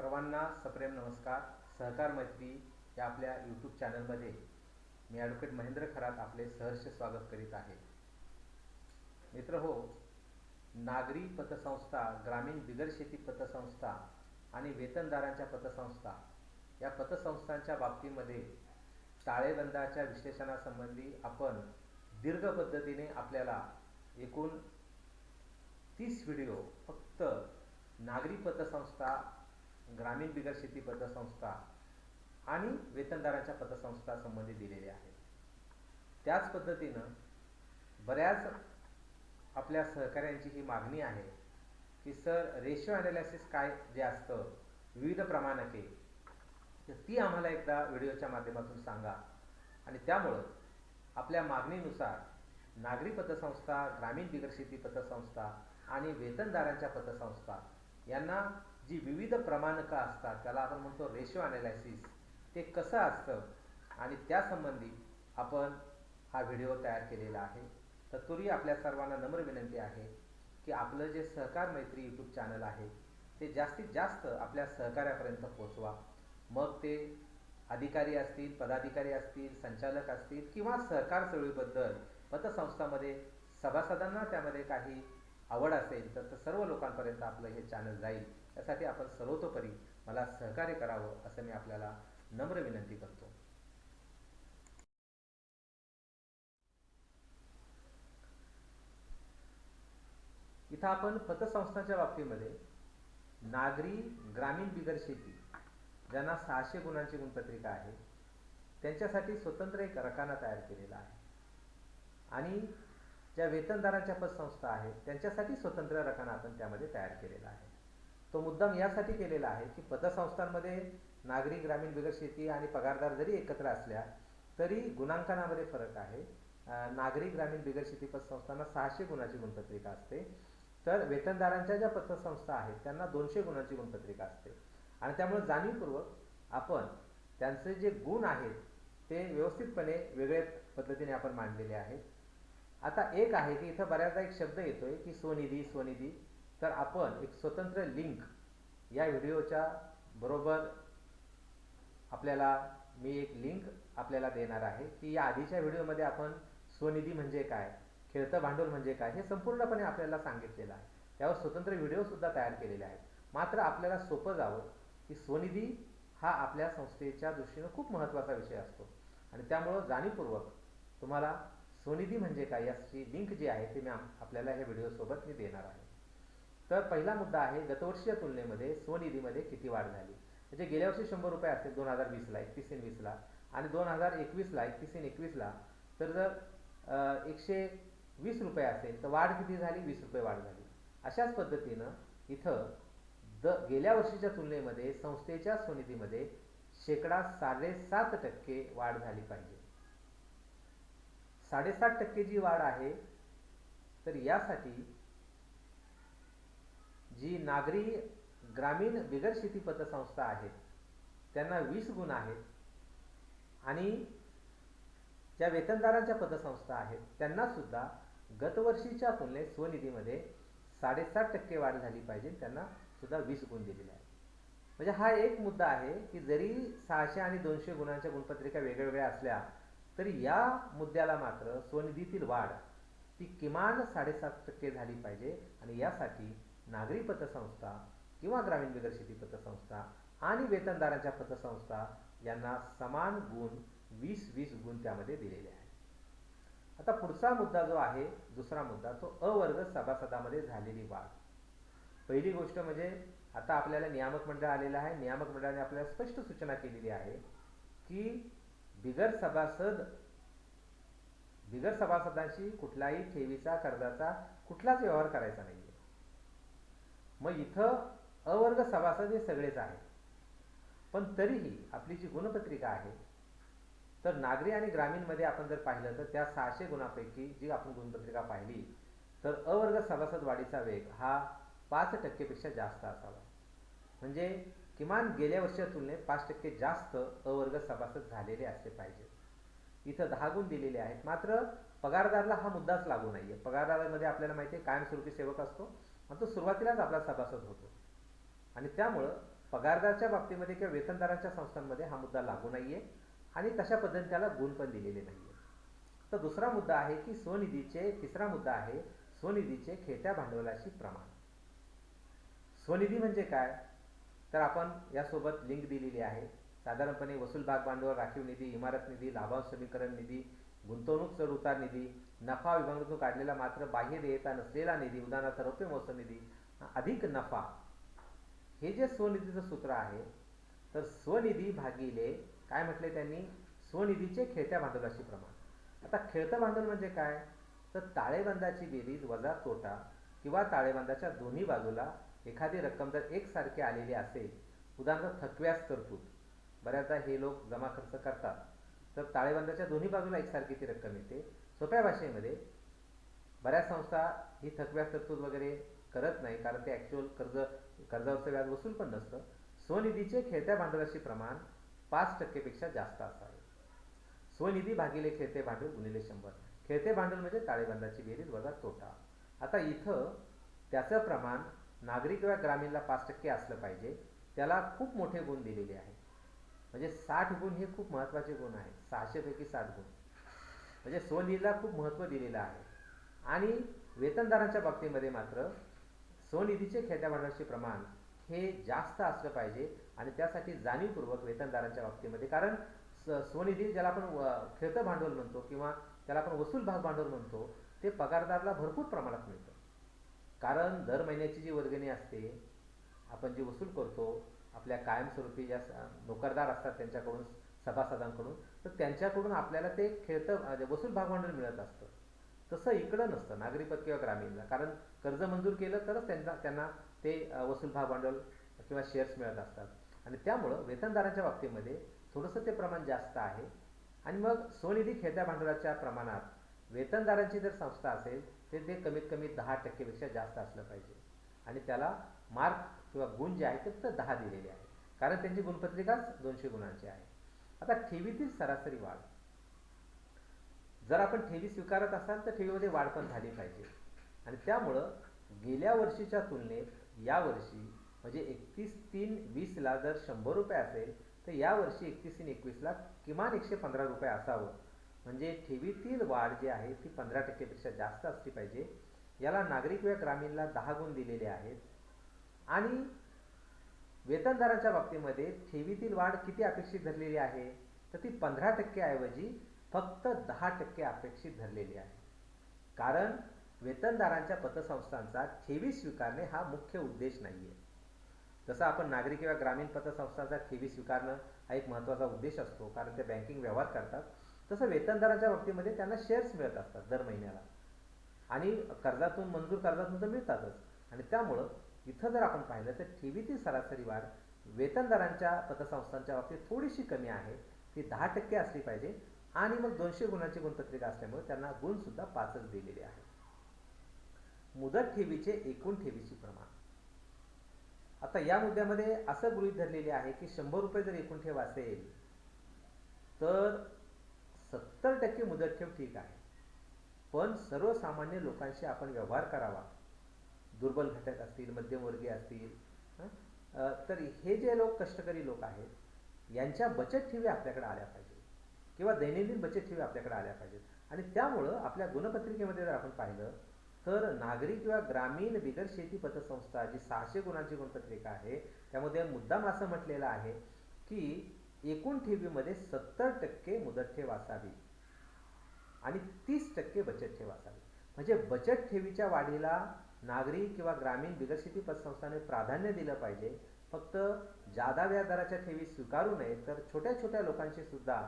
सर्वांना सप्रेम नमस्कार. सहकार मैत्री या आपल्या यूट्यूब चॅनलमध्ये मी ॲडव्होकेट महेंद्र खरात आपले सहर्ष स्वागत करीत आहे. मित्र हो, नागरी पतसंस्था, ग्रामीण बिगर शेती पतसंस्था आणि वेतनदारांच्या पतसंस्था या पतसंस्थांच्या बाबतीमध्ये ताळेबंदाच्या विश्लेषणासंबंधी आपण दीर्घ पद्धतीने आपल्याला एकूण 30 व्हिडिओ फक्त नागरी पतसंस्था, ग्रामीण बिगर शेती पतसंस्था आणि वेतनदारांच्या पतसंस्था संबंधी दिलेले आहेत. त्याच पद्धतीनं बऱ्याच आपल्या सहकाऱ्यांची ही मागणी आहे की सर रेशो ॲनालिसिस काय जे असतं, विविध प्रमाणके, तर ती आम्हाला एकदा व्हिडिओच्या माध्यमातून सांगा. आणि त्यामुळं आपल्या मागणीनुसार नागरी पतसंस्था, ग्रामीण बिगर शेती पतसंस्था आणि वेतनदारांच्या पतसंस्था यांना जी विविध प्रमाणकं असतात, त्याला आपण म्हणतो रेशो ॲनालिसिस, ते कसं असतं आणि त्यासंबंधी आपण हा व्हिडिओ तयार केलेला आहे. तत्पूर्वी आपल्या सर्वांना नम्र विनंती आहे की आपलं जे सहकार मैत्री यूट्यूब चॅनल आहे ते जास्तीत जास्त आपल्या सहकार्यापर्यंत पोचवा. मग ते अधिकारी असतील, पदाधिकारी असतील, संचालक असतील किंवा सहकार चळवळीबद्दल पतसंस्थांमध्ये सभासदांना त्यामध्ये काही आवड असेल तर सर्व लोकांपर्यंत आपलं हे चॅनल जाईल. यासाठी आपण सर्वतोपरी मला सहकार्य करावं असं मी आपल्याला नम्र विनंती करतो. इथं आपण पतसंस्थांच्या बाबतीमध्ये नागरी, ग्रामीण बिगर शेती ज्यांना 600 गुणांची गुणपत्रिका आहे त्यांच्यासाठी स्वतंत्र एक रकाना तयार केलेला आहे आणि ज्या वेतनदारांच्या पतसंस्था आहेत त्यांच्यासाठी स्वतंत्र रकाना आपण त्यामध्ये तयार केलेला आहे. तो मुद्दाम यासाठी केलेला आहे की पतसंस्थांमध्ये नागरी, ग्रामीण बिगर शेती आणि पगारदार जरी एकत्र असल्या तरी गुणांकनामध्ये फरक आहे. नागरी, ग्रामीण बिगर शेती पतसंस्थांना 600 गुणाची गुणपत्रिका असते, तर वेतनदारांच्या ज्या पतसंस्था आहेत त्यांना 200 गुणांची गुणपत्रिका असते. आणि त्यामुळे जाणीवपूर्वक आपण त्यांचे जे गुण आहेत ते व्यवस्थितपणे वेगळ्या पद्धतीने आपण मांडलेले आहेत. आता एक आहे की इथं बऱ्याचदा एक शब्द येतोय की स्वनिधी स्वनिधी, तर आपण एक स्वतंत्र लिंक या व्हिडिओच्या बरोबर आपल्याला मी एक लिंक आपल्याला देणार आहे की या आधीच्या व्हिडिओमध्ये आपण स्वनिधी म्हणजे काय, खेळतं भांडवल म्हणजे काय हे संपूर्णपणे आपल्याला सांगितलेलं आहे. त्यावर स्वतंत्र व्हिडिओसुद्धा तयार केलेले आहेत. मात्र आपल्याला सोपं जावं की स्वनिधी हा आपल्या संस्थेच्या दृष्टीनं खूप महत्त्वाचा विषय असतो आणि त्यामुळं जाणीवपूर्वक तुम्हाला स्वनिधी म्हणजे काय याची लिंक जी आहे ती मी आपल्याला ह्या व्हिडिओसोबत मी देणार आहे. तर पहिला मुद्दा आहे गतवर्षीय तुलनेमध्ये स्वनिधीमध्ये किती वाढ झाली. म्हणजे गेल्या वर्षी 100 रुपये असेल 2020ला 31/20ला आणि 2021ला 31/21ला तर जर 120 रुपये असेल तर वाढ किती झाली, 20 रुपये वाढ झाली. अशाच पद्धतीनं इथं गेल्या वर्षीच्या तुलनेमध्ये संस्थेच्या स्वनिधीमध्ये 7.5% वाढ झाली पाहिजे. 7.5% जी वाढ आहे तर यासाठी जी नागरी, ग्रामीण बिगर शेती पतसंस्था आहेत त्यांना 20 गुण आहेत आणि ज्या वेतनदारांच्या पतसंस्था आहेत त्यांना सुद्धा गतवर्षीच्या तुलनेत स्वनिधीमध्ये 7.5% वाढ झाली पाहिजे, त्यांना सुद्धा 20 गुण दिलेले आहेत. म्हणजे हा एक मुद्दा आहे की जरी 600 आणि 200 गुणांच्या गुणपत्रिका वेगवेगळ्या असल्या तरी या मुद्द्याला मात्र स्वनिधीतील वाढ ती किमान 7.5% झाली पाहिजे आणि यासाठी नागरी पतसंस्था किंवा ग्रामीण बिगर शेती पतसंस्था आणि वेतनदारांच्या पतसंस्था यांना समान गुण 20-20 गुण त्यामध्ये दिलेले आहेत. आता पुढचा मुद्दा जो आहे, दुसरा मुद्दा, तो अवर्ग सभासदामध्ये झालेली वाढ. पहिली गोष्ट म्हणजे आता आपल्याला नियामक मंडळ आलेलं आहे. नियामक मंडळाने आपल्याला स्पष्ट सूचना केलेली आहे की बिगर सभासदांशी कुठलाही ठेवीचा, कर्जाचा कुठलाच व्यवहार करायचा नाहीये. मग इथं अवर्ग सभासद हे सगळेच आहेत, पण तरीही आपली जी गुणपत्रिका आहे तर नागरी आणि ग्रामीणमध्ये आपण जर पाहिलं तर त्या 600 गुणापैकी जी आपण गुणपत्रिका पाहिली तर अवर्ग सभासद वाढीचा वेग हा 5% पेक्षा जास्त असावा. म्हणजे किमान गेल्या वर्षीच्या तुलनेत 5% जास्त अवर्ग सभासद झालेले असले पाहिजे. इथं 10 गुण दिलेले आहेत. मात्र पगारदाराला हा मुद्दाच लागू नाहीये. पगारदारामध्ये आपल्याला माहिती आहे कायमस्वरूपी सेवक असतो आणि तो सुरुवातीलाच आपला सभासद होतो आणि त्यामुळं पगारदाराच्या बाबतीमध्ये किंवा वेतनदारांच्या संस्थांमध्ये हा मुद्दा लागू नाहीये आणि तशा पद्धतीने त्याला गुण पण दिलेले नाहीये. तर दुसरा मुद्दा आहे की तिसरा मुद्दा आहे स्वनिधीचे खेळत्या भांडवलाशी प्रमाण. स्वनिधी म्हणजे काय, तर आपण यासोबत लिंक दिलेली आहे. साधारणपणे वसूल भाग भांडवल, राखीव निधी, इमारत निधी, लाभांश समीकरण निधी, गुंतवणूक चढ उतार निधी, नफा विभागातून काढलेला मात्र बाह्य देयता नसलेला निधी, उदाहरणार्थ रौप्य महोत्सव निधी अधिक नफा, हे जे स्वनिधीचं सूत्र आहे. तर स्वनिधी भागिले काय म्हटले त्यांनी, स्वनिधीचे खेळत्या भांडवलाशी प्रमाण. आता खेळतं भांडवल म्हणजे काय, तर ताळेबंदाची बेरीज वजा तोटा किंवा ताळेबंदाच्या दोन्ही बाजूला एखादी रक्कम जर एकसारखी आलेली असेल, उदाहरणार्थ थकव्यास तरतूद, बऱ्याचदा हे लोक जमा खर्च करतात, तर ताळेबंदाच्या दोन्ही बाजूला एकसारखी ती रक्कम येते. सोप्या भाषेमध्ये बऱ्याच संस्था ही थकव्यास तरतूद वगैरे करत नाही, कारण ते ॲक्च्युअल कर्जावरचं व्याज वसूल पण नसतं. स्वनिधीचे खेळत्या भांडवलाशी प्रमाण 5% पेक्षा जास्त असावे. स्वनिधी भागिले खेळते भांडवल गुणिले 100. खेळते भांडवल म्हणजे ताळेबंदाची बेरीज वजा तोटा. आता इथं त्याचं प्रमाण नागरी किंवा ग्रामीणला 5% असलं पाहिजे. त्याला खूप मोठे गुण दिलेले आहेत. म्हणजे 60 गुण हे खूप महत्त्वाचे गुण आहेत. 600 पैकी 60 गुण म्हणजे स्वनिधीला खूप महत्त्व दिलेलं आहे. आणि वेतनदारांच्या बाबतीमध्ये मात्र स्वनिधीचे खेळत्या भांडवलाचे प्रमाण हे जास्त असलं पाहिजे आणि त्यासाठी जाणीवपूर्वक वेतनदारांच्या बाबतीमध्ये, कारण स्वनिधी ज्याला आपण खेळतं भांडवल म्हणतो किंवा त्याला आपण वसूल भाग भांडवल म्हणतो, ते पगारदाराला भरपूर प्रमाणात मिळतं. कारण दर महिन्याची जी वर्गणी असते, आपण जी वसूल करतो आपल्या कायमस्वरूपी ज्या नोकरदार असतात त्यांच्याकडून, सभासदांकडून, तर त्यांच्याकडून आपल्याला ते खेळतं वसूल भाग भांडवल मिळत असतं. तसं इकडं नसतं नागरी किंवा ग्रामीणला, कारण कर्ज मंजूर केलं तरच त्यांना ते वसूल भाग भांडवल किंवा शेअर्स मिळत असतात. आणि त्यामुळं वेतनदारांच्या बाबतीमध्ये थोडंसं ते प्रमाण जास्त आहे. आणि मग स्वनिधी खेळत्या भांडवलाच्या प्रमाणात वेतनदारांची जर संस्था असेल तर ते कमीत कमी 10% पेक्षा जास्त असलं पाहिजे. आणि त्याला मार्क किंवा गुण जे आहे ते फक्त 10 दिलेले आहे, कारण त्यांची गुणपत्रिकाच 200 गुणांची आहे. आता ठेवीतील सरासरी वाढ, जर आपण ठेवी स्वीकारत असाल तर ठेवीमध्ये वाढ पण झाली पाहिजे. आणि त्यामुळं गेल्या वर्षीच्या तुलनेत यावर्षी म्हणजे 31/3/20ला जर 100 रुपये असेल तर यावर्षी 31/3/21ला किमान 115 रुपये असावं. म्हणजे ठेवीतील वाढ जी आहे ती 15% पेक्षा जास्त असली पाहिजे. याला नागरी किंवा ग्रामीणला 10 गुण दिलेले आहेत. आणि वेतनदारांच्या बाबतीमध्ये ठेवीतील वाढ किती अपेक्षित धरलेली आहे, तर ती 15% ऐवजी फक्त 10% अपेक्षित धरलेली आहे. कारण वेतनदारांच्या पतसंस्थांचा ठेवी स्वीकारणे हा मुख्य उद्देश नाही आहे. जसं आपण नागरी किंवा ग्रामीण पतसंस्थांचा ठेवी स्वीकारणं हा एक महत्त्वाचा उद्देश असतो, कारण ते बँकिंग व्यवहार करतात, तसं वेतनदारांच्या बाबतीमध्ये त्यांना शेअर्स मिळत असतात दर महिन्याला आणि मंजूर कर्जातून तर मिळतातच. आणि त्यामुळं इथं जर आपण पाहिलं तर ठेवीतील सरासरी वाढ वेतनदारांच्या पतसंस्थांच्या बाबतीत थोडीशी कमी आहे, ती 10% असली पाहिजे. आणि मग 200 गुणांची गुणपत्रिका असल्यामुळे त्यांना गुणसुद्धा 5च दिलेले आहे. मुदत ठेवीचे एकूण ठेवीचे प्रमाण. आता या मुद्द्यामध्ये असं गृहीत धरलेले आहे की 100 रुपये जर एकूण ठेव असेल तर 70% मुदत ठेव ठीक आहे, पण सर्वसामान्य लोकांशी आपण व्यवहार करावा, दुर्बल घटक असतील, मध्यमवर्गीय असतील, तर हे जे लोक कष्टकरी लोक आहेत यांच्या बचत ठेवी आपल्याकडे आल्या पाहिजे किंवा दैनंदिन बचत ठेवी आपल्याकडे आल्या पाहिजेत. आणि त्यामुळं आपल्या गुणपत्रिकेमध्ये जर आपण पाहिलं तर नागरी किंवा ग्रामीण बिगर शेती पतसंस्था जी 600 गुणांची गुणपत्रिका आहे त्यामध्ये मुद्दाम असं म्हटलेलं आहे की एकूण ठेवीमध्ये 70% मुदत ठेव असावी आणि 30% बचत ठेव असावी. म्हणजे बचत ठेवीच्या वाढीला नागरी किंवा ग्रामीण बिगर शेती पतसंस्थाने प्राधान्य दिलं पाहिजे. फक्त जादा व्याजदराच्या ठेवी स्वीकारू नये, तर छोट्या छोट्या लोकांशी सुद्धा,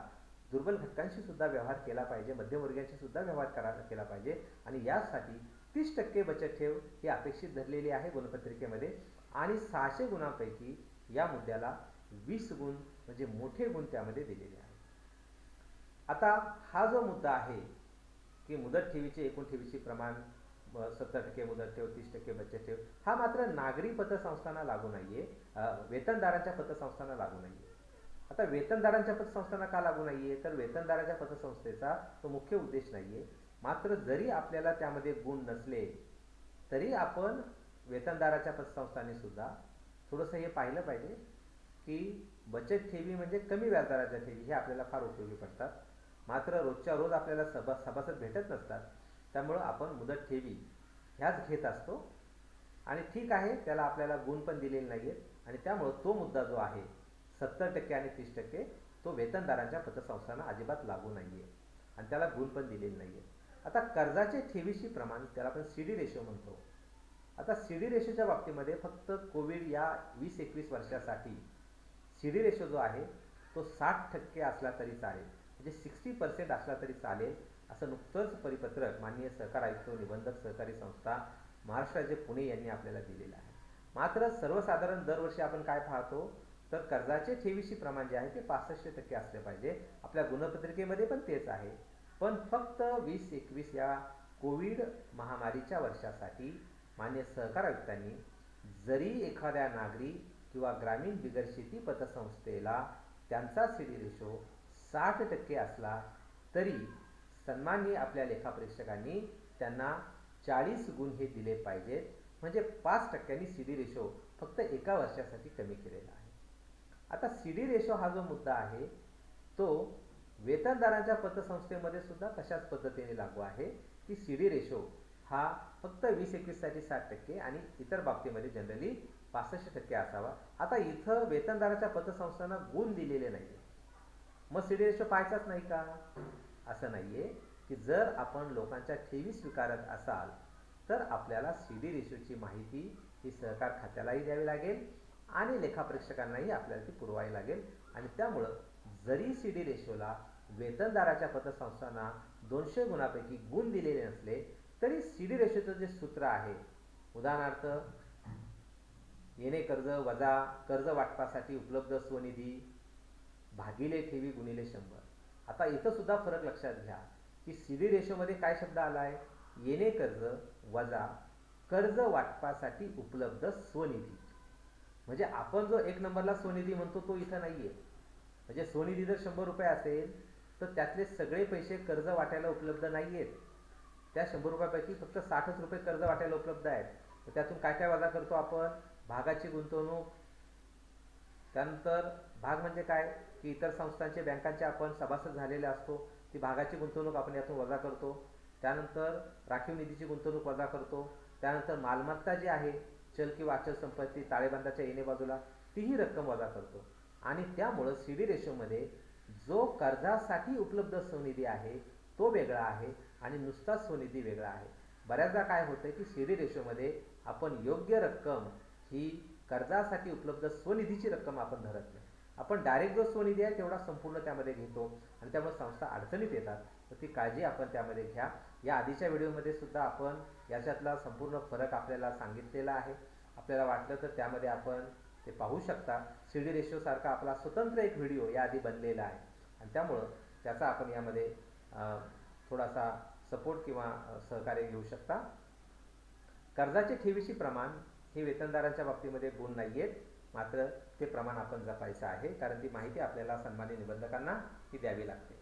दुर्बल घटकांशी सुद्धा व्यवहार केला पाहिजे, मध्यमवर्गीयांशी सुद्धा व्यवहार केला पाहिजे. आणि यासाठी 30% बचत ठेव ही अपेक्षित धरलेली आहे गुणपत्रिकेमध्ये. आणि 600 गुणांपैकी या मुद्द्याला 20 गुण म्हणजे मोठे गुण त्यामध्ये दिलेले आहेत. आता हा जो मुद्दा आहे की मुदत ठेवीचे एकूण ठेवीचे प्रमाण 70% मुदत ठेव, 30% बचत ठेव, हा मात्र नागरी पतसंस्थांना लागू नाहीये, वेतनदारांच्या पतसंस्थांना लागू नाहीये. आता वेतनदारांच्या पतसंस्थांना का लागू नाहीये, तर वेतनदाराच्या पतसंस्थेचा तो मुख्य उद्देश नाहीये. मात्र जरी आपल्याला त्यामध्ये गुण नसले तरी आपण वेतनदाराच्या पतसंस्थांनी सुद्धा थोडंसं हे पाहिलं पाहिजे की बचत ठेवी म्हणजे कमी व्याजदराच्या ठेवी हे आपल्याला फार उपयोगी पडतात. मात्र रोजच्या रोज आपल्याला सभासद भेटत नसतात, त्यामुळं आपण मुदत ठेवी ह्याच घेत असतो. आणि ठीक आहे, त्याला आपल्याला गुण पण दिलेले नाही आहेत आणि त्यामुळं तो मुद्दा जो आहे 70% आणि 30% तो वेतनदारांच्या पतसंस्थांना अजिबात लागू नाही आहे आणि त्याला गुण पण दिलेले नाही आहेत. आता कर्जाचे ठेवीशी प्रमाण, त्याला आपण CD रेशो म्हणतो. आता CD रेशोच्या बाबतीमध्ये फक्त कोविड या 20-21 वर्षासाठी CD रेशो जो आहे तो 60% असला तरी चालेल, म्हणजे 60% असला तरी चालेल, असं नुकतंच परिपत्रक माननीय सहकार आयुक्त निबंधक सहकारी संस्था महाराष्ट्र राज्य पुणे यांनी आपल्याला दिलेलं आहे. मात्र सर्वसाधारण दरवर्षी आपण काय पाहतो, तर कर्जाचे ठेवीशी प्रमाण जे आहे ते 65% असले पाहिजे. आपल्या गुणपत्रिकेमध्ये पण तेच आहे. पण फक्त 20-21 या कोविड महामारीच्या वर्षासाठी मान्य सहकार आयुक्तांनी जरी एखाद्या नागरी किंवा ग्रामीण बिगर शेती पतसंस्थेला त्यांचा CD रेशो 60% असला तरी सन्माननीय आपल्या लेखापरीक्षकांनी त्यांना 40 गुण हे दिले पाहिजेत, म्हणजे 5%नी CD रेशो फक्त एका वर्षासाठी कमी केलेला आहे. आता CD रेशो हा जो मुद्दा आहे तो वेतनदारांच्या पतसंस्थेमध्ये सुद्धा तशाच पद्धतीने लागू आहे की CD रेशो हा फक्त 20-21 साठी 60% आणि इतर बाबतीमध्ये जनरली 65% असावा. आता इथं वेतनदाराच्या पतसंस्थांना गुण दिलेले नाही, मग CD रेशो पाहायचाच नाही का? असं नाहीये की जर आपण लोकांच्या ठेवी स्वीकारत असाल तर आपल्याला CD रेशोची माहिती ही सहकार खात्यालाही द्यावी लागेल आणि लेखापरीक्षकांनाही आपल्याला ती पुरवावी लागेल. आणि त्यामुळं जरी CD रेशोला वेतनदाराच्या पतसंस्थांना 200 गुणापैकी गुण दिलेले नसले तरी CD रेशोचं जे सूत्र आहे, उदाहरणार्थ येणे कर्ज वजा कर्ज वाटपासाठी उपलब्ध स्वनिधी भागिले ठेवी गुणिले 100. आता इथं सुद्धा फरक लक्षात घ्या की CD रेशोमध्ये काय शब्द आलाय, येणे कर्ज वजा कर्ज वाटपासाठी उपलब्ध स्वनिधी. म्हणजे आपण जो 1 नंबरला स्वनिधी म्हणतो तो इथं नाहीये. म्हणजे स्वनिधी जर 100 रुपये असेल तर त्यातले सगळे पैसे कर्ज वाटायला उपलब्ध नाहीयेत. त्या 100 रुपयापैकी फक्त 60 रुपये कर्ज वाटायला उपलब्ध आहेत. तर त्यातून काय काय वजा करतो आपण, भागाची गुंतवणूक, त्यानंतर भाग म्हणजे काय की इतर संस्थांचे बँकांचे आपण सभासद झालेले असतो, ती भागाची गुंतवणूक आपण यातून वजा करतो. त्यानंतर राखीव निधीची गुंतवणूक वजा करतो. त्यानंतर मालमत्ता जी आहे चल किंवा अचल संपत्ती ताळेबंदाच्या येणे बाजूला तीही रक्कम वजा करतो. आणि त्यामुळं CD रेशोमध्ये जो कर्जासाठी उपलब्ध स्वनिधी आहे तो वेगळा आहे आणि नुसता स्वनिधी वेगळा आहे. बऱ्याचदा काय होतं की CD रेशोमध्ये आपण योग्य रक्कम ही कर्जासाठी उपलब्ध स्वनिधीची रक्कम आपण धरत नाही, आपण डायरेक्ट जो स्वनिधी आहे तेवढा संपूर्ण त्यामध्ये घेतो आणि त्यामुळे संस्था अडचणीत येतात. तर ती काळजी आपण त्यामध्ये घ्या. या आधीच्या व्हिडिओमध्ये सुद्धा आपण याच्यातला संपूर्ण फरक आपल्याला सांगितलेला आहे. आपल्याला वाटलं तर त्यामध्ये आपण ते पाहू शकता. CD रेशो सारखा आपला स्वतंत्र एक व्हिडिओ याआधी बनलेला आहे आणि त्यामुळं त्याचा आपण यामध्ये थोडासा सपोर्ट किंवा सहकार्य घेऊ शकता. कर्जाचे ठेवीशी प्रमाण हे वेतनदारांच्या बाबतीमध्ये गुण नाही आहेत, मात्र ते प्रमाण आपण जपायचं आहे, कारण ती माहिती आपल्याला सन्मानित निबंधकांना ही द्यावी लागते.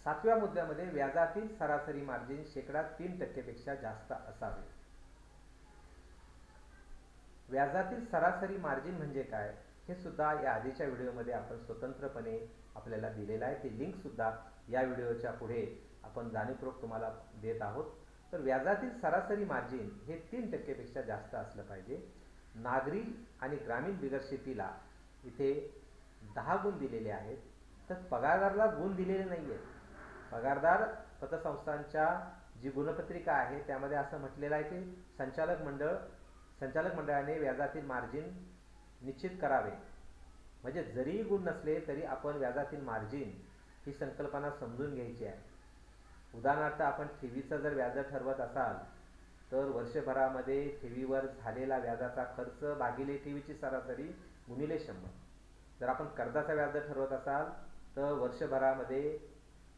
सातव्या मुद्द्यामध्ये व्याजातील सरासरी मार्जिन 3% पेक्षा जास्त असावे. व्याजातील सरासरी मार्जिन म्हणजे काय हे सुद्धा या आधीच्या व्हिडिओमध्ये आपण स्वतंत्रपणे आपल्याला दिलेलं आहे. ती लिंक सुद्धा या व्हिडिओच्या पुढे आपण जाणीवपूर्वक तुम्हाला देत आहोत. तर व्याजातील सरासरी मार्जिन हे 3% पेक्षा जास्त असलं पाहिजे. नागरी आणि ग्रामीण बिगर शेतीला इथे 10 गुण दिलेले आहेत, तर पगारदाराला गुण दिलेले नाही आहेत. पगारदार पतसंस्थांच्या जी गुणपत्रिका आहे त्यामध्ये असं म्हटलेलं आहे की संचालक मंडळाने व्याजातील मार्जिन निश्चित करावे. म्हणजे जरी गुण नसले तरी आपण व्याजातील मार्जिन ही संकल्पना समजून घ्यायची आहे. उदाहरणार्थ आपण ठेवीचं जर व्याज ठरवत असाल तर वर्षभरामध्ये ठेवीवर झालेला व्याजाचा खर्च भागिले ठेवीची सरासरी गुणिले 100. जर आपण कर्जाचा व्याज ठरवत असाल तर वर्षभरामध्ये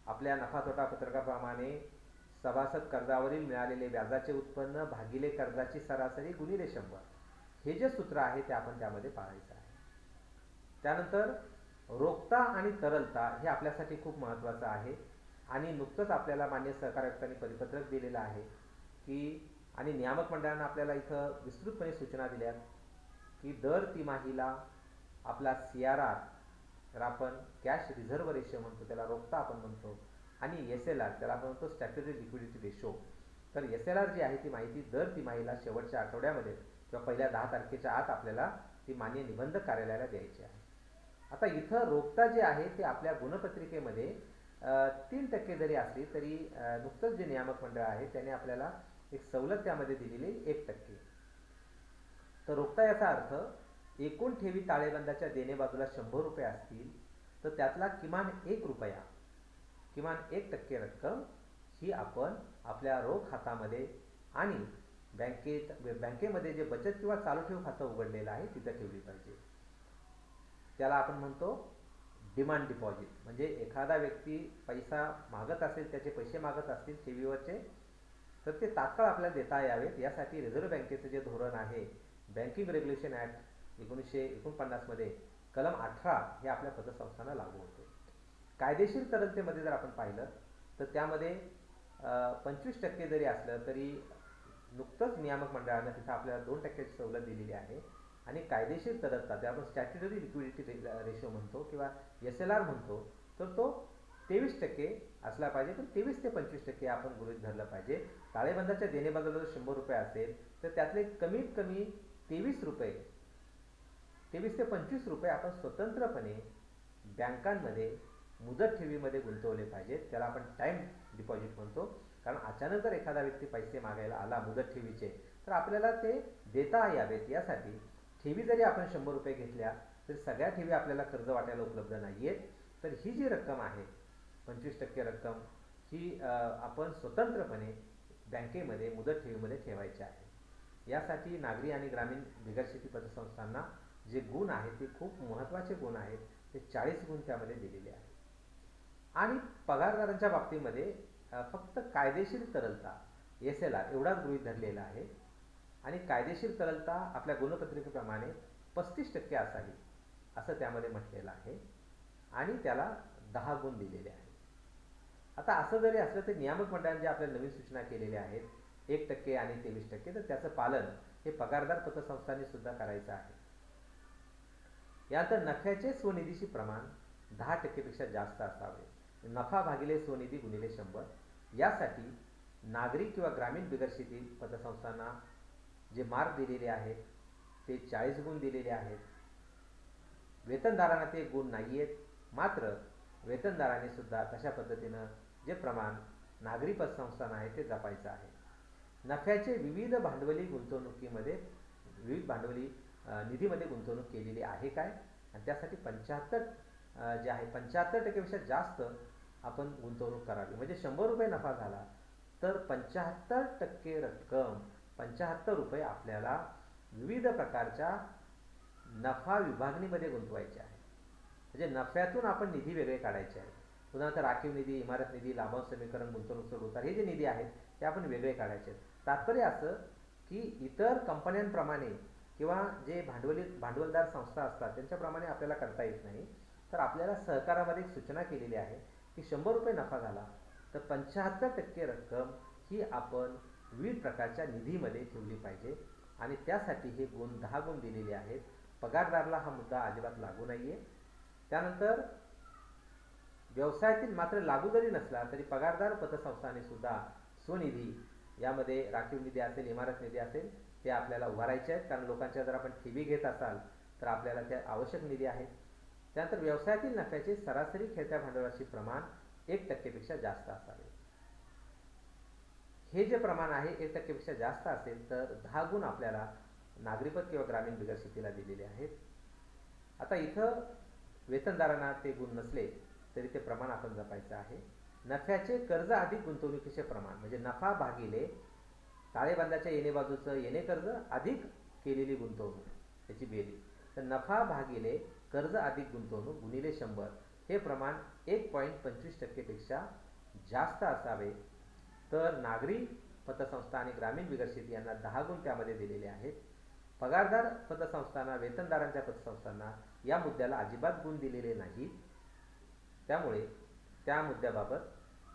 आपल्या नफा तोटा पत्रकाप्रमाणे सभासद कर्जावरील मिळालेले व्याजाचे उत्पन्न भागिले कर्जाची सरासरी गुणिले 100 हे जे सूत्र आहे ते आपण त्यामध्ये पाळायचं आहे. त्यानंतर रोखता आणि तरलता हे आपल्यासाठी खूप महत्त्वाचं आहे आणि नुकतंच आपल्याला मान्य सहकार आयुक्तांनी परिपत्रक दिलेलं आहे की आणि नियामक मंडळानं आपल्याला इथं विस्तृतपणे सूचना दिल्यात की दर तिमाहीला आपला CRR, तर आपण कॅश रिझर्व्ह रेशो म्हणतो, त्याला रोखता आपण म्हणतो, आणि SLR, त्याला आपण म्हणतो स्टॅट्युटरी लिक्विडिटी रेशो. तर SLR जी आहे ती माहिती दर तिमाहीला शेवटच्या आठवड्यामध्ये किंवा पहिल्या 10 तारखेच्या आत आपल्याला ती मान्य निबंधक कार्यालयाला द्यायची आहे. आता इथं रोखता जे आहे ते आपल्या गुणपत्रिकेमध्ये 3% जरी असली तरी नुकतंच जे नियामक मंडळ आहे त्याने आपल्याला एक सवलत त्यामध्ये दिलेली 1%. तर रोखता याचा अर्थ एकूण ठेवी ताळेबंदाच्या देणे बाजूला 100 रुपये असतील तर त्यातला किमान 1 रुपया, किमान 1% रक्कम ही आपण आपल्या रोख खात्यामध्ये आणि बँकेमध्ये जे बचत किंवा चालू ठेव खातं उघडलेलं आहे तिथं ठेवली पाहिजे. त्याला आपण म्हणतो डिमांड डिपॉझिट. म्हणजे एखादा व्यक्ती पैसा मागत असेल, त्याचे पैसे मागत असतील ठेवीवरचे, तर ते तात्काळ आपल्याला देता यावेत यासाठी रिझर्व्ह बँकेचं जे धोरण आहे, बँकिंग रेग्युलेशन ॲक्ट 1949 मध्ये कलम 18 हे आपल्या पतसंस्थांना लागू होते. कायदेशीर तरलतेमध्ये जर आपण पाहिलं तर त्यामध्ये 25% जरी असलं तरी नुकतंच नियामक मंडळानं तिथं आपल्याला 2%ची सवलत दिलेली आहे. आणि कायदेशीर तरलता, त्या आपण स्टॅट्युटरी लिक्विडिटी रेशो म्हणतो किंवा SLR म्हणतो, तर तो 23% असला पाहिजे. पण 23 ते 25% आपण गृहीत धरलं पाहिजे. ताळेबंदाच्या देणे बाजूला जर 100 रुपये असेल तर त्यातले कमीत कमी 23 ते 25 रुपये आपण स्वतंत्रपणे बँकांमध्ये मुदत ठेवीमध्ये गुंतवले पाहिजेत. त्याला आपण टाईम डिपॉझिट म्हणतो. कारण अचानक जर एखादा व्यक्ती पैसे मागायला आला मुदत ठेवीचे, तर आपल्याला ते देता यावेत यासाठी ठेवी जरी आपण 100 रुपये घेतल्या तरी सगळ्या ठेवी आपल्याला कर्ज वाटायला उपलब्ध नाही आहेत. तर ही जी रक्कम आहे 25% रक्कम ही आपण स्वतंत्रपणे बँकेमध्ये मुदत ठेवीमध्ये ठेवायची आहे. यासाठी नागरी आणि ग्रामीण बिगरशेती पतसंस्थांना जे गुण आहेत ते खूप महत्त्वाचे गुण आहेत. ते 40 गुण त्यामध्ये दिलेले आहेत. आणि पगारदारांच्या बाबतीमध्ये फक्त कायदेशीर तरलता SLR एवढाच गृहीत धरलेला आहे. आणि कायदेशीर तरलता आपल्या गुणपत्रिकेप्रमाणे 35% असावी असं त्यामध्ये म्हटलेलं आहे. आणि त्याला 10 गुण दिलेले आहेत. आता असं जरी असलं तर नियामक मंडळाने जे आपल्या नवीन सूचना केलेल्या आहेत 1% आणि 23%, तर त्याचं पालन हे पगारदार पतसंस्थांनी सुद्धा करायचं आहे. यानंतर नफ्याचे स्वनिधीशी प्रमाण 10%पेक्षा जास्त असावे. नफा भागिले स्वनिधी गुणिले 100. यासाठी नागरिक किंवा ग्रामीण बिगरशेती पतसंस्थांना जे मार्क दिलेले आहेत ते 40 गुण दिलेले आहेत. वेतनदारांना ते गुण नाही आहेत. मात्र वेतनदारांनी सुद्धा तशा पद्धतीनं जे प्रमाण नागरी पतसंस्थांना आहे ते जपायचं आहे. नफ्याचे विविध भांडवली निधीमध्ये गुंतवणूक केलेली आहे काय, आणि त्यासाठी 75% जास्त आपण गुंतवणूक करावी. म्हणजे 100 रुपये नफा झाला तर 75% रक्कम 75 रुपये आपल्याला विविध प्रकारच्या नफा विभागणीमध्ये गुंतवायचे आहे. म्हणजे नफ्यातून आपण निधी वेगळे काढायचे आहेत. उदाहरणार्थ राखीव निधी, इमारत निधी, लाभांश समीकरण, गुंतवणूक चढ-उतार हे जे निधी आहेत ते आपण वेगळे काढायचे आहेत. तात्पर्य असं की इतर कंपन्यांप्रमाणे किंवा जे भांडवलदार संस्था असतात त्यांच्याप्रमाणे आपल्याला करता येत नाही. तर आपल्याला सहकारामध्ये एक सूचना केलेली आहे की 100 रुपये नफा झाला तर 75% रक्कम ही आपण विविध प्रकारच्या निधीमध्ये ठेवली पाहिजे. आणि त्यासाठी हे 10 गुण दिलेले आहेत. पगारदाराला हा मुद्दा अजिबात लागू नाही आहे. त्यानंतर व्यवसायातील मात्र लागू जरी नसला तरी पगारदार पतसंस्थांनी सुद्धा स्वनिधी, यामध्ये राखीव निधी असेल, इमारत निधी असेल, ते आपल्याला उभारायचे आहेत. कारण लोकांच्या जर आपण ठेवी घेत असाल तर आपल्याला त्या आवश्यक निधी आहेत. त्यानंतर व्यवसायातील नफ्याचे सरासरी खेळत्या भांडवलाचे प्रमाण 1%पेक्षा जास्त असावे. हे जे प्रमाण आहे 1%पेक्षा जास्त असेल तर 10 गुण आपल्याला नागरिपत किंवा ग्रामीण बिगरशेतीला दिलेले आहेत. आता इथं वेतनदारांना ते गुण नसले तरी ते प्रमाण आपण जपायचं आहे. नफ्याचे कर्ज अधिक गुंतवणुकीचे प्रमाण, म्हणजे नफा भागिले ताळेबंदाच्या येणे बाजूचं येणे कर्ज अधिक केलेली गुंतवणूक त्याची बेरीज. तर नफा भागिले कर्ज अधिक गुंतवणूक गुणिले 100 हे प्रमाण 1.25%पेक्षा जास्त असावे. तर नागरी पतसंस्था आणि ग्रामीण बिगरशेती यांना 10 गुण त्यामध्ये दिलेले आहेत. पगारदार पतसंस्थांना, वेतनदारांच्या पतसंस्थांना या मुद्द्याला अजिबात गुण दिलेले नाहीत. त्यामुळे त्या मुद्द्याबाबत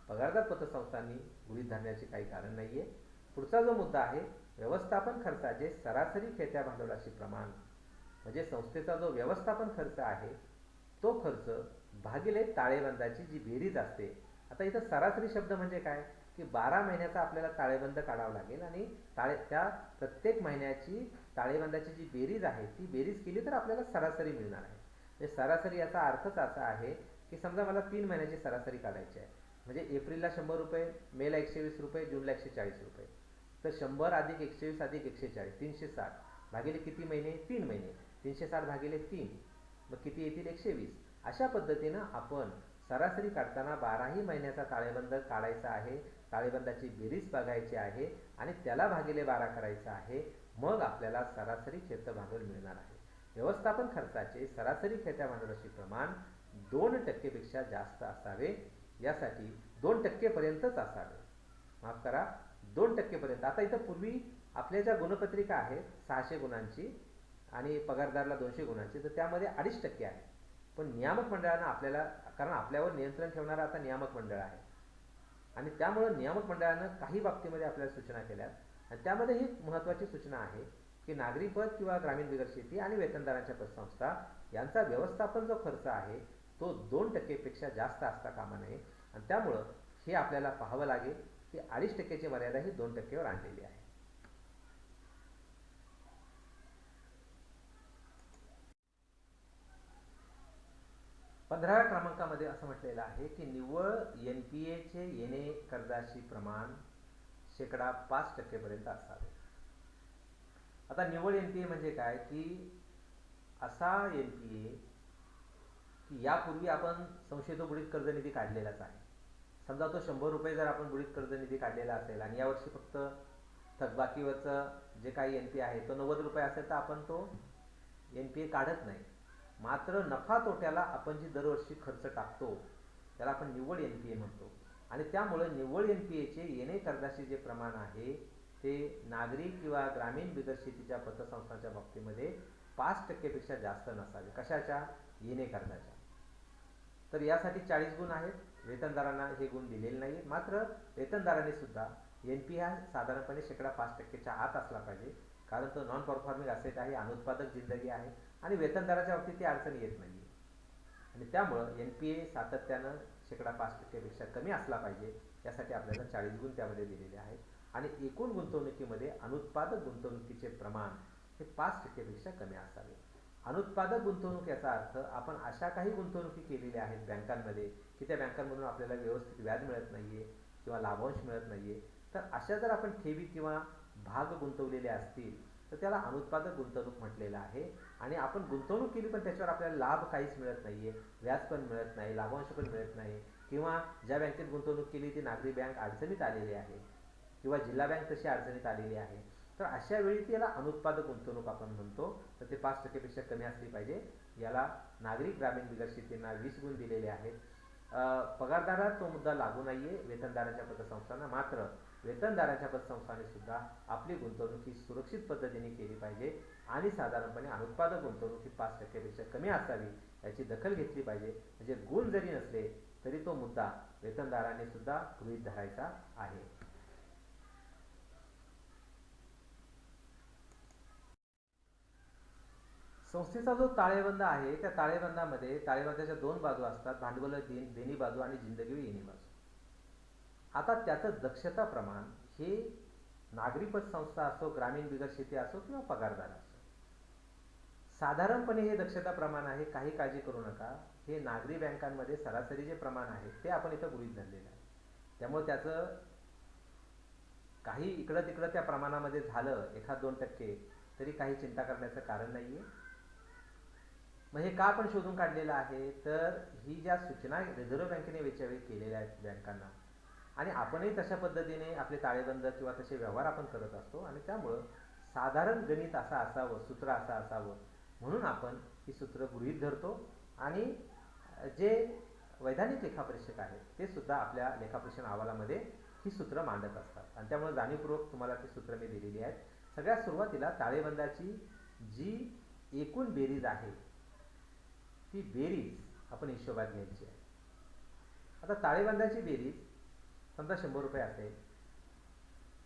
पगारदार पतसंस्थांनी गृहीत धरण्याचे काही कारण नाही आहे. पुढचा जो मुद्दा आहे व्यवस्थापन खर्चाचे सरासरी खेळत्या भांडवलाशी प्रमाण, म्हणजे संस्थेचा जो व्यवस्थापन खर्च आहे तो खर्च भागिले ताळेबंदाची जी बेरीज असते. आता इथं सरासरी शब्द म्हणजे काय की 12 महिन्याचा आपल्याला ताळेबंद काढावा लागेल आणि त्या प्रत्येक महिन्याची ताळेबंदाची जी बेरीज आहे ती बेरीज केली तर आपल्याला सरासरी मिळणार आहे. म्हणजे सरासरी याचा अर्थच असा आहे की समजा मला 3 महिन्याची सरासरी काढायची आहे, म्हणजे एप्रिलला 100 रुपये, मेला 120 रुपये, जूनला 140 रुपये. तर 100 अधिक 120 अधिक 140 360 भागिले किती महिने, 3 महिने, 360 भागिले 3 मग किती येतील, 120. अशा पद्धतीनं आपण सरासरी काढताना 12ही महिन्याचा ताळेबंद काढायचा आहे, ताळेबंदाची बेरीज बघायची आहे आणि त्याला भागिले 12 करायचं आहे. मग आपल्याला सरासरी खेळतं भांडवल मिळणार आहे. व्यवस्थापन खर्चाचे सरासरी खेळत्या भांडवलाचे प्रमाण 2% पेक्षा जास्त असावे. यासाठी 2% पर्यंतच असावे, माफ करा 2% पर्यंत. आता इथं पूर्वी आपल्या ज्या गुणपत्रिका आहेत 600 गुणांची आणि पगारदारला 200 गुणांची, तर त्यामध्ये 2.5% आहे. पण नियामक मंडळानं आपल्याला, कारण आपल्यावर नियंत्रण ठेवणारा आता नियामक मंडळ आहे आणि त्यामुळं नियामक मंडळानं काही बाबतीमध्ये आपल्याला सूचना केल्यात आणि त्यामध्ये ही महत्त्वाची सूचना आहे की नागरी पद किंवा ग्रामीण बिगर शेती आणि वेतनदारांच्या पतसंस्था यांचा व्यवस्थापन जो खर्च आहे तो 2% पेक्षा जास्त असता कामा नये. आणि त्यामुळं हे आपल्याला पाहावं लागेल की 2.5%ची मर्यादा ही 2%वर आणलेली आहे. पंधराव्या क्रमांकामध्ये असं म्हटलेलं आहे की निव्वळ NPAचे येणे कर्जाशी प्रमाण 5% पर्यंत असावे. आता निव्वळ NPA म्हणजे काय की असा NPA की यापूर्वी आपण संशयित बुडीत कर्ज निधी काढलेलाच आहे. समजा तो 100 रुपये जर आपण बुडीत कर्ज निधी काढलेला असेल आणि यावर्षी फक्त थकबाकीवरचं जे काही NPA आहे तो 90 रुपये असेल तर आपण तो NPA काढत नाही. मात्र नफा तोट्याला आपण जी दरवर्षी खर्च टाकतो त्याला आपण निव्वळ NPA म्हणतो आणि त्यामुळे निव्वळ NPAचे येणे कर्जाशी जे प्रमाण आहे ते नागरी किंवा ग्रामीण बिगर शेतीच्या पतसंस्थांच्या बाबतीमध्ये 5% पेक्षा जास्त नसावे. कशाच्या, येणे कर्जाच्या. तर यासाठी 40 गुण आहेत. वेतनदारांना हे गुण दिलेले नाही. मात्र वेतनदारांनी सुद्धा NPA हा साधारणपणे 5%च्या आत असला पाहिजे, कारण तो नॉन परफॉर्मिंग असेट आहे, अनुत्पादक जिंदगी आहे आणि वेतनदाराच्या बाबतीत ती अडचण येत नाही आणि त्यामुळं NPA सातत्यानं 5%पेक्षा कमी असला पाहिजे. यासाठी आपल्याला 40 गुण त्यामध्ये दिलेले आहेत आणि एकूण गुंतवणुकीमध्ये अनुत्पादक गुंतवणुकीचे प्रमाण हे 5%पेक्षा कमी असावे. अनुत्पादक गुंतवणूक याचा अर्थ आपण अशा काही गुंतवणुकी केलेल्या आहेत बँकांमध्ये की त्या बँकांमधून आपल्याला व्यवस्थित व्याज मिळत नाहीये किंवा लाभांश मिळत नाहीये. तर अशा जर आपण ठेवी किंवा भाग गुंतवलेले असतील तर त्याला अनुत्पादक गुंतवणूक म्हटलेलं आहे आणि आपण गुंतवणूक केली पण त्याच्यावर आपल्याला लाभ काहीच मिळत नाहीये, व्याज पण मिळत नाही, लाभांश पण मिळत नाही किंवा ज्या बँकेत गुंतवणूक केली ती नागरी बँक अडचणीत आलेली आहे किंवा जिल्हा बँक तशी अडचणीत आलेली आहे. तर अशा वेळी त्याला अनुत्पादक गुंतवणूक आपण म्हणतो. तर ते 5%पेक्षा कमी असली पाहिजे. याला नागरी ग्रामीण बिगर शेतींना 20 गुण दिलेले आहेत. पगारदारात तो मुद्दा लागू नाहीये वेतनदारांच्या पतसंस्थांना. मात्र वेतनदारांच्या पतसंस्थांनी सुद्धा आपली गुंतवणूक ही सुरक्षित पद्धतीने केली पाहिजे आणि साधारणपणे अनुत्पादक गुंतवणूक ही 5%पेक्षा कमी असावी याची दखल घेतली पाहिजे. म्हणजे गुण जरी नसले तरी तो मुद्दा वेतनदारांनी सुद्धा गृहीत धरायचा आहे. संस्थेचा जो ताळेबंद आहे त्या ताळेबंदामध्ये ताळेबंदाच्या 2 बाजू असतात, भांडवल देणी बाजू आणि जिंदगी येणी बाजू. आता त्याचं दक्षता प्रमाण हे नागरी पतसंस्था असो, ग्रामीण बिगर शेती असो किंवा पगारदार असो, साधारणपणे हे दक्षता प्रमाण आहे. काही काळजी करू नका. हे नागरी बँकांमध्ये सरासरी जे प्रमाण आहे ते आपण इथं गृहीत धरलेलं आहे. त्यामुळे त्याचं काही इकडं तिकडं त्या प्रमाणामध्ये झालं 1-2% तरी काही चिंता करण्याचं कारण नाहीये. मग हे का आपण शोधून काढलेलं आहे, तर ही ज्या सूचना रिझर्व्ह बँकेने वेळच्यावेळी केलेल्या आहेत बँकांना आणि आपणही तशा पद्धतीने आपले ताळेबंद किंवा तसे व्यवहार आपण करत असतो आणि त्यामुळं साधारण गणित असं असावं, सूत्र असं असावं म्हणून आपण ही सूत्र गृहीत धरतो आणि जे वैधानिक लेखापरीक्षक आहेत ते सुद्धा आपल्या लेखापरीक्षण अहवालामध्ये ही सूत्र मांडत असतात आणि त्यामुळे जाणीवपूर्वक तुम्हाला ती सूत्र मी दिलेली आहेत. सगळ्यात सुरुवातीला ताळेबंदाची जी एकूण बेरीज आहे ती बेरीज आपण हिशोबात घ्यायची आहे. आता ताळेबंदाची बेरीज समजा 100 रुपये असेल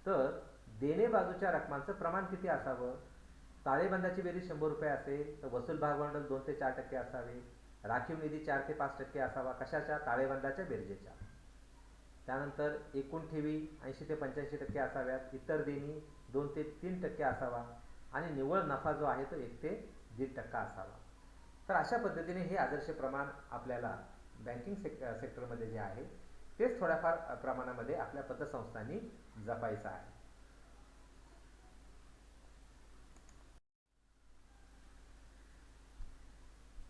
तर देणे बाजूच्या रकमांचं प्रमाण किती असावं? ताळेबंदाची बेरीज 100 रुपये असेल तर वसूल भागभांडवल 2 ते 4% असावे. राखीव निधी 4 ते 5% असावा. कशाच्या? ताळेबंदाच्या बेरजेच्या. त्यानंतर एकूण ठेवी 80 ते 85% असाव्यात. इतर देणी 2 ते 3% असावा आणि निव्वळ नफा जो आहे तो 1 ते 1.5% असावा. तर अशा पद्धतीने हे आदर्श प्रमाण आपल्याला बँकिंग सेक्टरमध्ये जे आहे तेच थोड्याफार प्रमाणामध्ये आपल्या पतसंस्थांनी जपायचं आहे.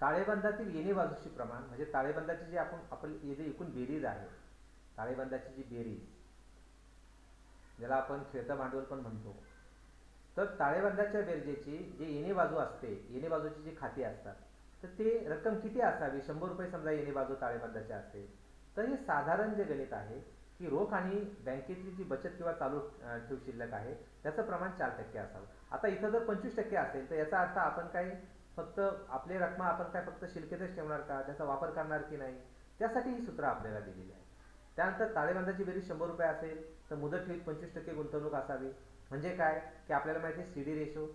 ताळेबंदातील येणे बाजूची प्रमाण म्हणजे ताळेबंदाची जी आपली जी एकूण बेरीज आहे, ताळेबंदाची जी बेरीज ज्याला आपण खेळतं भांडवल पण म्हणतो, तर ताळेबंदाच्या बेरजेची जी येणे बाजू असते, येणे बाजूची जी खाती असतात, तर ते रक्कम किती असावी? 100 रुपये समजा येणे बाजू ताळेबंदाची असेल तर हे साधारण जे गणित आहे की रोख आणि बँकेतली जी बचत किंवा चालू ठेव शिल्लक आहे त्याचं प्रमाण 4% असावं. आता इथं जर 25% असेल तर याचा अर्थ आपण काय फक्त आपली रक्कम आपण काय फक्त शिल्लकेतच ठेवणार का? त्याचा वापर करणार की नाही? त्यासाठी ही सूत्र आपल्याला दिलेली आहे. त्यानंतर ताळेबंदाची बेरीज 100 रुपये असेल तर मुदत ठेवीत 25% गुंतवणूक असावी. म्हणजे काय की आपल्याला माहिती आहे CD रेशो,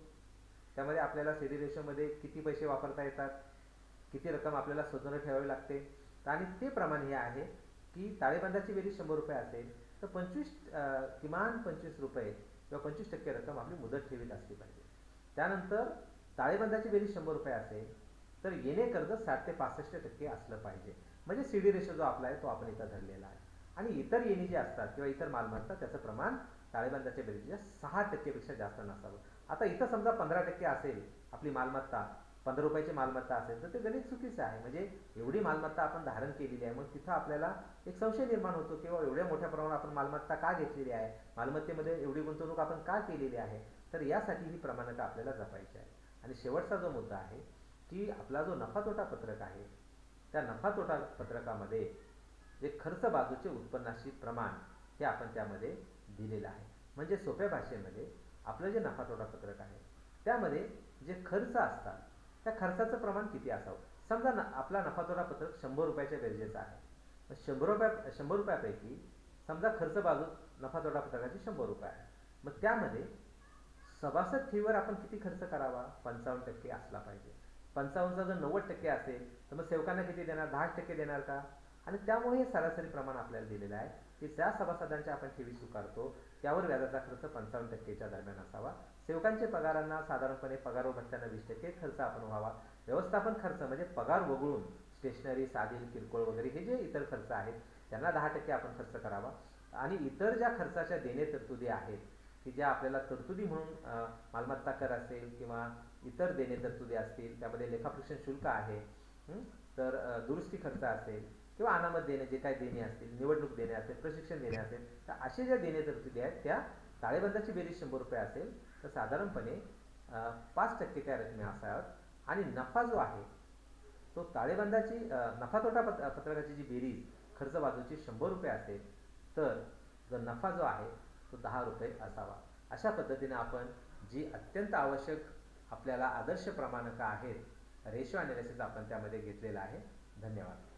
त्यामध्ये आपल्याला CD रेशोमध्ये किती पैसे वापरता येतात, किती रक्कम आपल्याला स्वतंत्र ठेवावी लागते. आणि ते प्रमाण हे आहे की ताळेबंदाची बेरीज 100 रुपये असेल तर किमान 25 रुपये किंवा 25% रक्कम आपली मुदत ठेवीत असली पाहिजे. त्यानंतर ताळेबंदाची बेरीज 100 रुपये असेल तर येणे कर्ज 60 ते 65% असलं पाहिजे. म्हणजे CD रेशो जो आपला आहे तो आपण इथं धरलेला आहे. आणि इतर येणी जी असतात किंवा इतर मालमत्ता त्याचं प्रमाण ताळेबंदाच्या बेरीजच्या 6% पेक्षा जास्त नसावं. आता इथं समजा 15% असेल आपली मालमत्ता, 15 रुपयाची मालमत्ता असेल तर ते गणित चुकीचं आहे. म्हणजे एवढी मालमत्ता आपण धारण केलेली आहे, मग तिथं आपल्याला एक संशय निर्माण होतो किंवा एवढ्या मोठ्या प्रमाणात आपण मालमत्ता का घेतलेली आहे, मालमत्तेमध्ये एवढी गुंतवणूक आपण का केलेली आहे. तर यासाठी ही प्रमाणता आपल्याला जपायची आहे. आणि शेवटचा जो मुद्दा आहे की आपला जो नफा तोटा पत्रक आहे त्या नफा तोटा पत्रकामध्ये जे खर्च बाजूचे उत्पन्नाशी प्रमाण हे आपण त्यामध्ये दिलेलं आहे. म्हणजे सोप्या भाषेमध्ये आपलं जे नफा तोटा पत्रक आहे त्यामध्ये जे खर्च असतात त्या खर्चाचं प्रमाण किती असावं. समजा आपला नफा तोटा पत्रक 100 रुपयाच्या बेरजेचं आहे. 100 रुपयापैकी समजा खर्च बाजू नफा तोटा पत्रकाची 100 रुपये आहे. मग त्यामध्ये सभासद ठेवीवर आपण किती खर्च करावा? 55% असला पाहिजे. 55चा जर 90% असेल तर मग सेवकांना किती देणार? 10% देणार का? आणि त्यामुळे हे सरासरी प्रमाण आपल्याला दिलेलं आहे की ज्या सभासदांच्या आपण ठेवी स्वीकारतो त्यावर व्याजाचा खर्च 55%च्या दरम्यान असावा. सेवकांचे पगारांना साधारणपणे पगार व भत्त्यांना 20% खर्च आपण व्हावा. व्यवस्थापन खर्च म्हणजे पगार वगळून स्टेशनरी, साधील, किरकोळ वगैरे हे जे इतर खर्च आहेत त्यांना 10% आपण खर्च करावा. आणि इतर ज्या खर्चाच्या देणे तरतुदी आहेत की ज्या आपल्याला तरतुदी म्हणून मालमत्ता कर असेल किंवा इतर देणे तरतुदी असतील, त्यामध्ये लेखापरीक्षण शुल्क आहे, तर दुरुस्ती खर्च असेल किंवा अनामत देणे जे काही देणे असतील, निवडणूक देणे असेल, प्रशिक्षण देणे असेल, तर असे ज्या देणे तरतुदी आहेत त्या ताळेबंदाची बेरीज 100 रुपये असेल तर साधारणपणे 5% त्या रकमे असाव्यात. आणि नफा जो आहे तो ताळेबंदाची नफा तोटा पत्रकाची जी बेरीज खर्च बाजूची 100 रुपये असेल तर जर नफा जो आहे तो 10 रुपये असावा. अशा पद्धतीने आपण जी अत्यंत आवश्यक आपल्याला आदर्श प्रमाणक आहेत रेशो ॲनालिसिस आपण त्यामध्ये घेतलेला आहे. धन्यवाद.